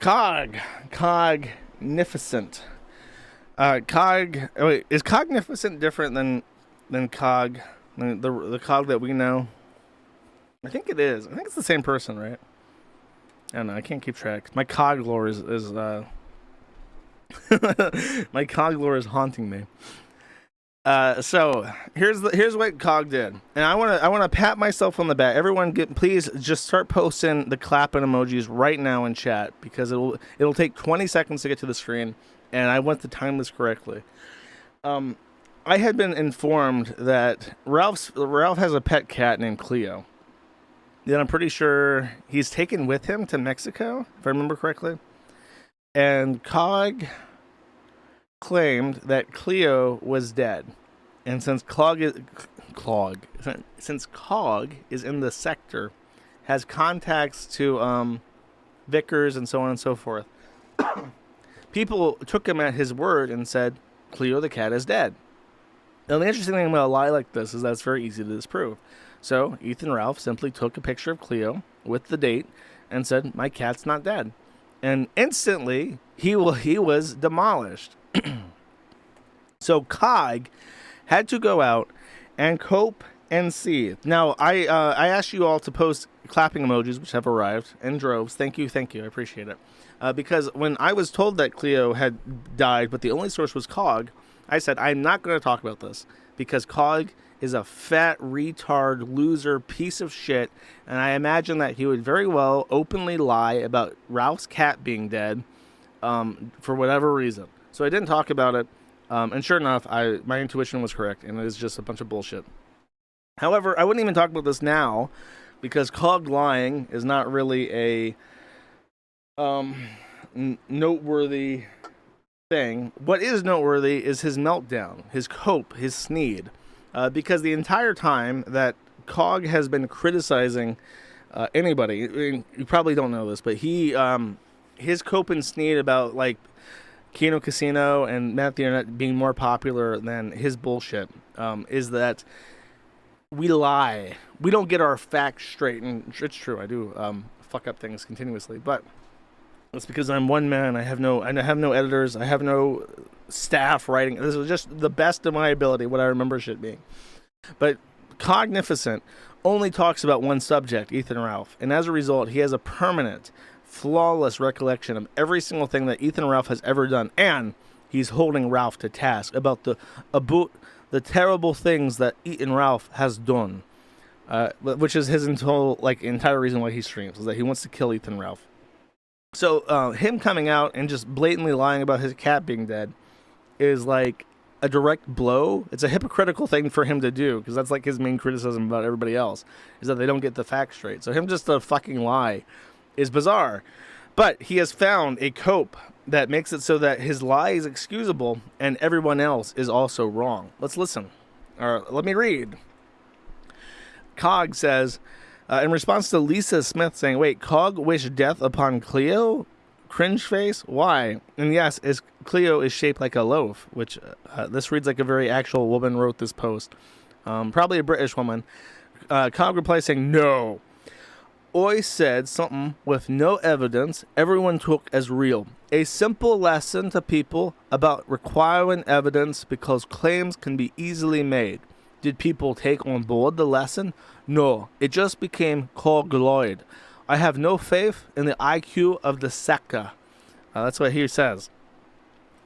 Cognificent. Wait, is Cognificent different than Cog? The Cog that we know? I think it is. I think it's the same person, right? I don't know. I can't keep track. My Cog lore is my Cog lore is haunting me. So here's what Cog did, and I wanna pat myself on the back. Everyone, please just start posting the clapping emojis right now in chat because it'll take 20 seconds to get to the screen, and I want to time this correctly. I had been informed that Ralph has a pet cat named Cleo. Then I'm pretty sure he's taken with him to Mexico, if I remember correctly, and Cog claimed that Cleo was dead, and since Cog is in the sector, has contacts to Vickers and so on and so forth. People took him at his word and said Cleo the cat is dead. Now the interesting thing about a lie like this is that it's very easy to disprove. So Ethan Ralph simply took a picture of Cleo with the date and said my cat's not dead, and instantly he was demolished. So Cog had to go out and cope and seethe. Now, I asked you all to post clapping emojis, which have arrived in droves. Thank you, I appreciate it. Because when I was told that Cleo had died, but the only source was Cog, I said, I'm not going to talk about this, because Cog is a fat, retard, loser, piece of shit, and I imagine that he would very well openly lie about Ralph's cat being dead for whatever reason. So I didn't talk about it. And sure enough, my intuition was correct, and it is just a bunch of bullshit. However, I wouldn't even talk about this now, because Cog lying is not really a noteworthy thing. What is noteworthy is his meltdown, his cope, his sneed. Because the entire time that Cog has been criticizing anybody, I mean, you probably don't know this, but his cope and sneed about, like, Kino Casino and Matt the Internet being more popular than his bullshit is that we lie. We don't get our facts straight, and it's true. I do fuck up things continuously, but it's because I'm one man. I have no editors. I have no staff writing. This is just the best of my ability, what I remember shit being. But Cognificent only talks about one subject, Ethan Ralph, and as a result, he has a permanent, flawless recollection of every single thing that Ethan Ralph has ever done, and he's holding Ralph to task about the terrible things that Ethan Ralph has done, which is his entire reason why he streams, is that he wants to kill Ethan Ralph. So him coming out and just blatantly lying about his cat being dead is like a direct blow. It's a hypocritical thing for him to do, because that's like his main criticism about everybody else, is that they don't get the facts straight. So him just to fucking lie is bizarre. But he has found a cope that makes it so that his lie is excusable and everyone else is also wrong. Let's listen. Or let me read. Cog says, in response to Lisa Smith saying, wait, Cog wished death upon Cleo? Cringe face? Why? And yes, Cleo is shaped like a loaf, which this reads like a very actual woman wrote this post. Probably a British woman. Cog replies saying, no. I said something with no evidence everyone took as real. A simple lesson to people about requiring evidence because claims can be easily made. Did people take on board the lesson? No, it just became cogloid. I have no faith in the IQ of the sector. That's what he says.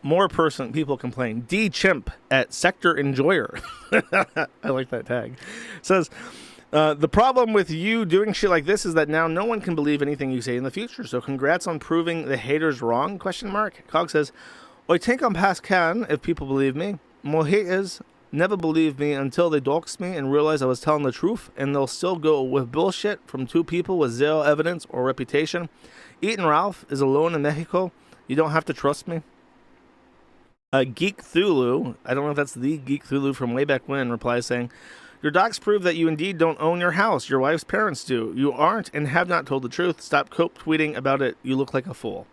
More people complain. D Chimp at Sector Enjoyer. I like that tag. Says, the problem with you doing shit like this is that now no one can believe anything you say in the future. So congrats on proving the haters wrong, ? Cog says, I think I'm past can if people believe me. More haters never believe me until they dox me and realize I was telling the truth, and they'll still go with bullshit from two people with zero evidence or reputation. Ethan Ralph is alone in Mexico. You don't have to trust me. Geek Thulu, I don't know if that's the Geek Thulu from way back when, replies saying, your docs prove that you indeed don't own your house. Your wife's parents do. You aren't and have not told the truth. Stop quote tweeting about it. You look like a fool.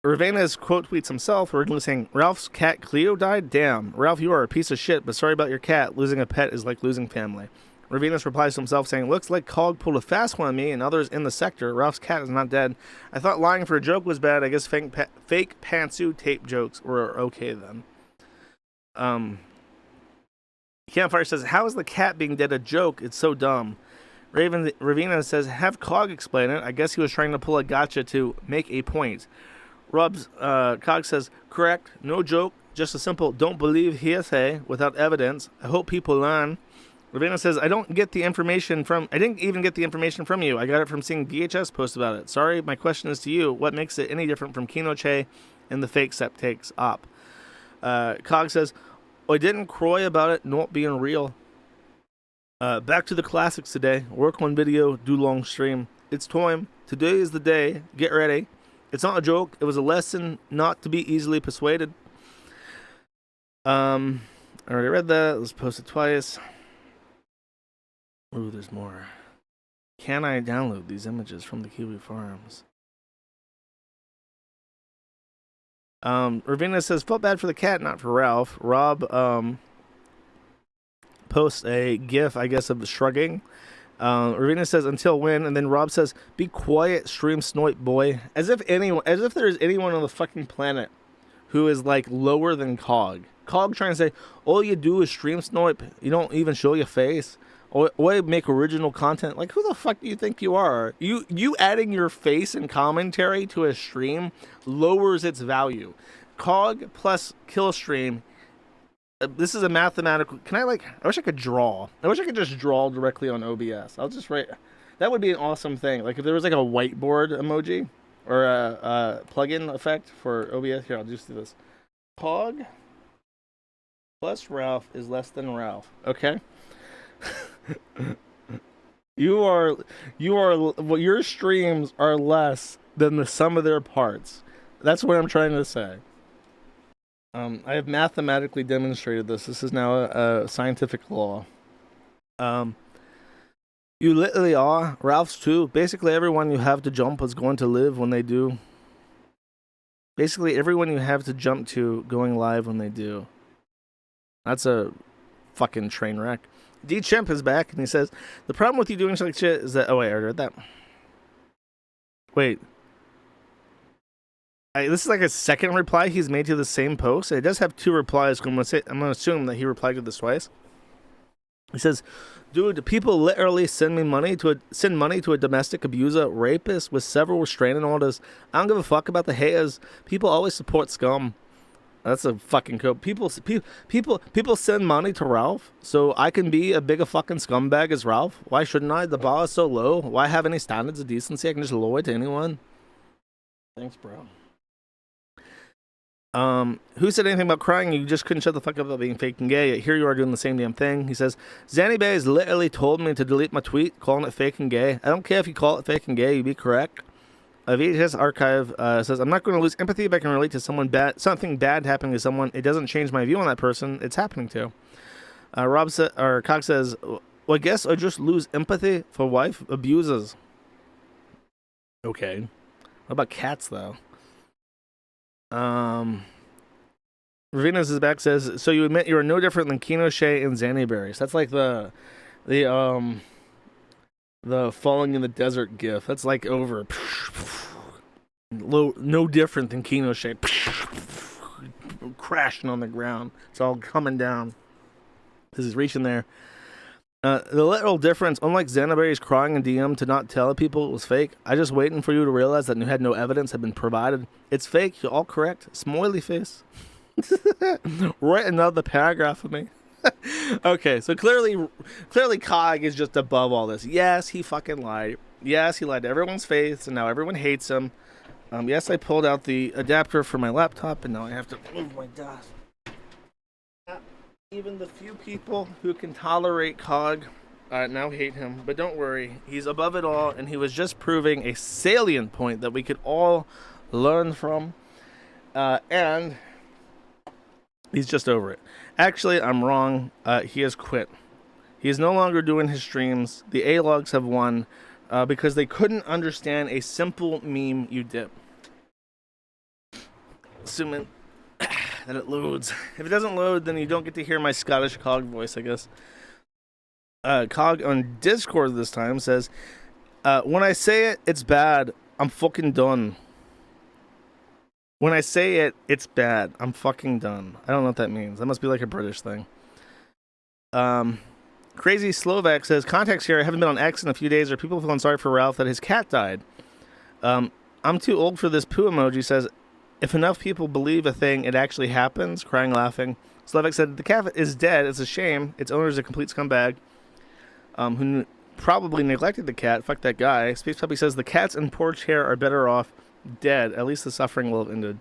Ravana's quote tweets himself, originally saying, Ralph's cat Cleo died? Damn. Ralph, you are a piece of shit, but sorry about your cat. Losing a pet is like losing family. Ravinus replies to himself saying, looks like Cog pulled a fast one on me and others in the sector. Ralph's cat is not dead. I thought lying for a joke was bad. I guess fake pantsuit tape jokes were okay then. Campfire says, how is the cat being dead a joke? It's so dumb. Ravina says, have Cog explain it. I guess he was trying to pull a gotcha to make a point. Cog says, correct, no joke, just a simple don't believe hearsay without evidence. I hope people learn. Ravina says, I didn't even get the information from you. I got it from seeing VHS post about it. Sorry, my question is to you. What makes it any different from Kinoche and the fake sept takes up? Cog says, I didn't cry about it not being real. Back to the classics today. Work on video, do long stream. It's time. Today is the day. Get ready. It's not a joke. It was a lesson not to be easily persuaded. I already read that. Let's post it twice. Ooh, there's more. Can I download these images from the Kiwi Farms? Ravina says, felt bad for the cat, not for Ralph. Rob posts a gif, I guess, of shrugging. Ravina says, until when? And then Rob says, be quiet, stream snoip boy. As if there's anyone on the fucking planet who is like lower than Cog. Cog trying to say, all you do is stream snoip. You don't even show your face. Or make original content. Like, who the fuck do you think you are? You adding your face and commentary to a stream lowers its value. Cog plus kill stream. This is a mathematical. I wish I could draw. I wish I could just draw directly on OBS. I'll just write. That would be an awesome thing. Like if there was like a whiteboard emoji or a plugin effect for OBS. Here, I'll just do this. Cog plus Ralph is less than Ralph. Okay. Your streams are less than the sum of their parts. That's what I'm trying to say. I have mathematically demonstrated this. This is now a scientific law. You literally are. Ralph's too. Basically everyone you have to jump is going to live when they do. Basically everyone you have to jump to going live when they do. That's a fucking train wreck. D Chimp is back and he says, the problem with you doing such shit is that... Oh, wait, I already read that. Wait. This is like a second reply he's made to the same post. It does have two replies. I'm going to assume that he replied to this twice. He says, dude, people literally send money to a domestic abuser, rapist with several restraining orders. I don't give a fuck about the haters. People always support scum. That's a fucking code. People send money to Ralph so I can be a bigger fucking scumbag as Ralph. Why shouldn't I? The bar is so low. Why have any standards of decency? I can just lower it to anyone. Thanks, bro. Who said anything about crying? You just couldn't shut the fuck up about being fake and gay. Yet here you are doing the same damn thing. He says, Zanny Bay has literally told me to delete my tweet calling it fake and gay. I don't care if you call it fake and gay. You be correct. VHS Archive says, I'm not going to lose empathy if I can relate to something bad happening to someone. It doesn't change my view on that person it's happening to. Cog says, well, I guess I just lose empathy for wife abusers. Okay. What about cats, though? Ravinas is back, says, so you admit you are no different than Kinoche and Zannyberries. That's like the falling in the desert gif. That's like over. No different than Kinoche. Crashing on the ground. It's all coming down. This is reaching there. The literal difference, unlike Zannaberry's crying in DM to not tell people it was fake, I just waiting for you to realize that you had no evidence had been provided. It's fake, you're all correct. Smiley face. Write another paragraph for me. Okay, so clearly Cog is just above all this. Yes, he fucking lied. Yes, he lied to everyone's face, and now everyone hates him. Yes, I pulled out the adapter for my laptop, and now I have to move my desk. Even the few people who can tolerate Cog now hate him, but don't worry, he's above it all, and he was just proving a salient point that we could all learn from, and he's just over it. Actually, I'm wrong. He has quit. He is no longer doing his streams. The A-logs have won because they couldn't understand a simple meme you dip. Assuming that it loads. If it doesn't load, then you don't get to hear my Scottish Cog voice, I guess. Cog on Discord this time says, when I say it, it's bad. I'm fucking done. When I say it, it's bad. I'm fucking done. I don't know what that means. That must be like a British thing. Crazy Slovak says, context here, I haven't been on X in a few days. Are people feeling sorry for Ralph that his cat died? I'm too old for this poo emoji says, if enough people believe a thing, it actually happens. Crying, laughing. Slovak said, the cat is dead. It's a shame. Its owner is a complete scumbag who probably neglected the cat. Fuck that guy. Space Puppy says, the cats in porch hair are better off dead. At least the suffering will have ended.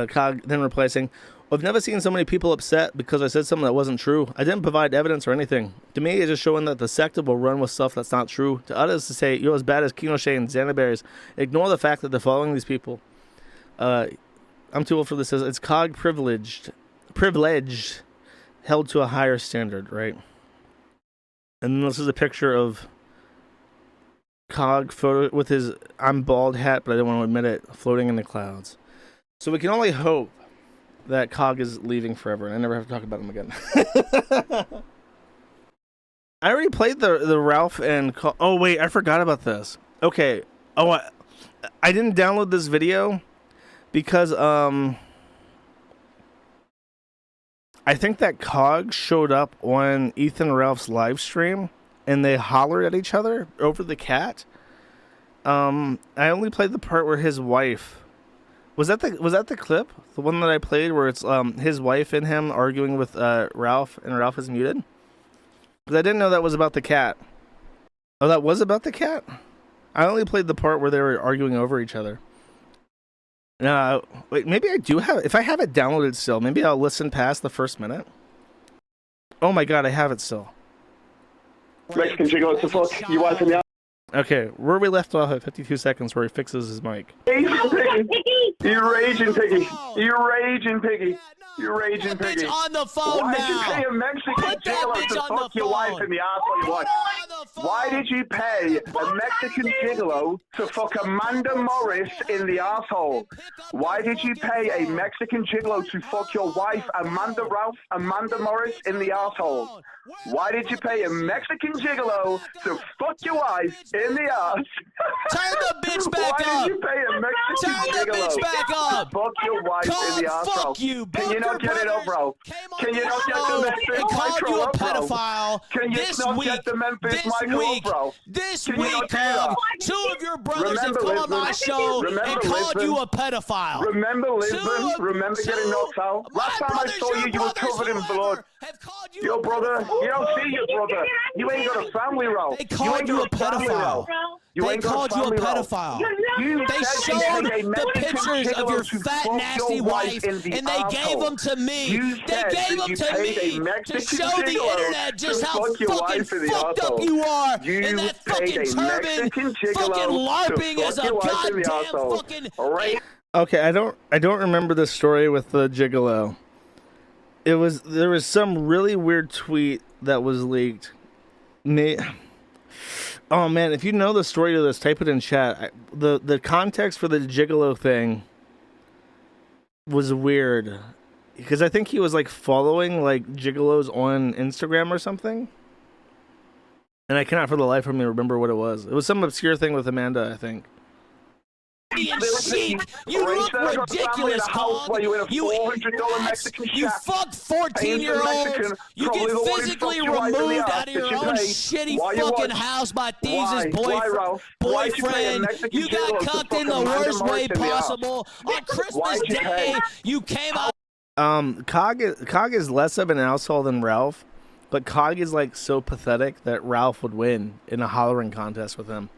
Cog then replacing, I've never seen so many people upset because I said something that wasn't true. I didn't provide evidence or anything. To me, it's just showing that the sector will run with stuff that's not true. To others, to say you're as bad as Pinochet and Xanaberries. Ignore the fact that they're following these people. I'm too old for this. It's Cog privileged, held to a higher standard, right? And then this is a picture of Cog photo with his I'm bald hat, but I don't want to admit it, floating in the clouds. So we can only hope that Cog is leaving forever, and I never have to talk about him again. I already played the Ralph and Cog. Oh wait, I forgot about this. Okay. Oh, I didn't download this video because I think that Cog showed up on Ethan Ralph's live stream, and they hollered at each other over the cat. I only played the part where his wife. Was that the clip? The one that I played where it's his wife and him arguing with Ralph, and Ralph is muted? Because I didn't know that was about the cat. Oh, that was about the cat? I only played the part where they were arguing over each other. Wait, maybe I do have it. If I have it downloaded still, maybe I'll listen past the first minute. Oh my god, I have it still. Mexican gigolo to fuck you wife in the Okay, where we left off at 52 seconds where he fixes his mic. You raging piggy. You raging piggy. You raging piggy. On the phone Why now. did you pay a Mexican gigolo to fuck your wife in the asshole you want? Why did you pay a Mexican gigolo to fuck Amanda Morris in the asshole? Why did you pay a Mexican gigolo to fuck your wife, Amanda Morris in the asshole? Why did you pay a Mexican gigolo to fuck your wife in the ass? Turn the bitch back Why up. did you pay a Mexican Turn the gigolo bitch back up. to fuck your wife in the ass, bro? Fuck you. Can you not get it up, bro? Can you not get the Memphis and called micro you a up, bro? pedophile Can you this not week. get the Memphis This micro up, week. bro? This Can you week, not do that? Cog. Two of your brothers have Remember come on my Lisbon? show Remember and called Lisbon? you a pedophile. Remember Lisbon? Remember getting knocked out? Last time I saw you, you were covered in blood. Your brother, you don't see your brother. You ain't got a family row. They called you a pedophile. They called you a pedophile. They showed the pictures of your fat, nasty wife, and they gave them to me. They gave them to me to show the internet just how fucking fucked up you are. And that fucking turban fucking LARPing is a goddamn fucking... Okay, I don't remember the story with the gigolo. There was some really weird tweet that was leaked. Oh man, if you know the story of this, type it in chat. The context for the gigolo thing was weird because I think he was like following like gigolos on Instagram or something, and I cannot for the life of me remember what it was. It was some obscure thing with Amanda, I think. Chic. You look ridiculous, Cog. You fucked 14-year-olds. You get physically removed out of your own shitty fucking house by Thieves' boyfriend. You got cucked in the worst way possible. On Christmas Day, you came out. Cog is less of an asshole than Ralph, but Cog is like so pathetic that Ralph would win in a hollering contest with him.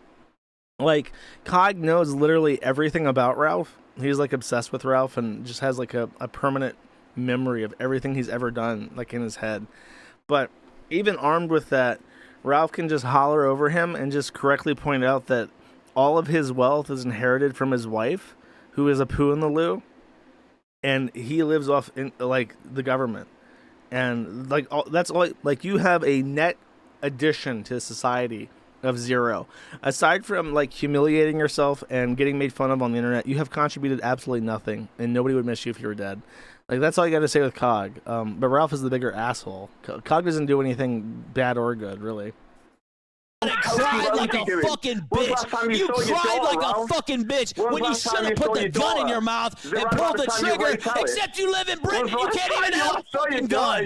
Like, Cog knows literally everything about Ralph. He's, like, obsessed with Ralph and just has, like, a permanent memory of everything he's ever done, like, in his head. But even armed with that, Ralph can just holler over him and just correctly point out that all of his wealth is inherited from his wife, who is a poo in the loo, and he lives off, in, like, the government. And, like, that's all, like, you have a net addition to society of zero. Aside from like humiliating yourself and getting made fun of on the internet, you have contributed absolutely nothing, and nobody would miss you if you were dead. Like, that's all you got to say with Cog. But Ralph is the bigger asshole. Cog doesn't do anything bad or good, really. You cried like a fucking bitch. You cried like a fucking bitch when you should have put the gun in your mouth and pulled the trigger. Except you live in Britain, you can't even have a fucking gun.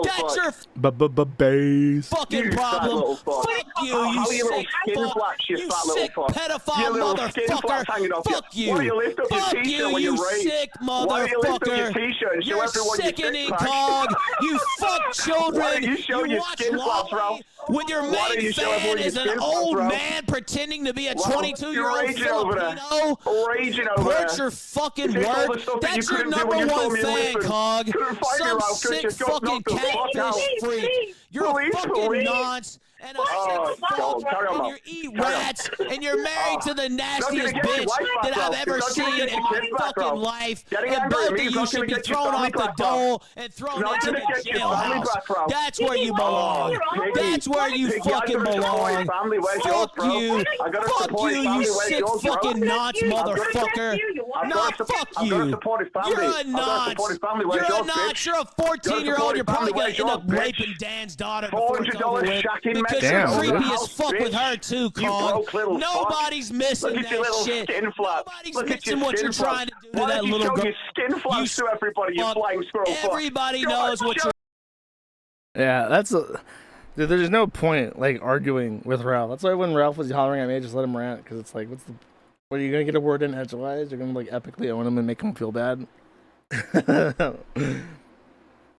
That's your base. fucking problem. Fuck you, you sick fuck. You sick pedophile motherfucker. Fuck you. Fuck you, you sick motherfucker. You're sickening, Cog. You fuck children. You watch Lawley when your main fan is an old man pretending to be a 22-year-old Filipino. Put your fucking work. That's your number one fan, Cog. Some sick fucking catfish freak. You're a fucking nonce and a sick fuck, and you eat rats, and you're married to the nastiest bitch that I've ever seen in my fucking life. And both of you should be thrown off the dole and thrown into the jailhouse. That's where you belong. That's where you fucking belong. Fuck you. Fuck you, you sick fucking nonce motherfucker. No, fuck you. You're a nonce. You're a nonce. You're a 14-year-old. You're probably going to end up raping Dan's daughter before it's over with. Because you're creepy as fuck with her too, Cog. Nobody's missing that shit. Nobody's missing what you're trying to do to that little girl. You skin flaps to everybody, you flying squirrel. Everybody knows what you're... Yeah, that's a... Dude, there's no point, like, arguing with Ralph. That's why when Ralph was hollering at me, I just let him rant, because it's like, what are you going to get a word in edgewise? You're going to, like, epically own him and make him feel bad?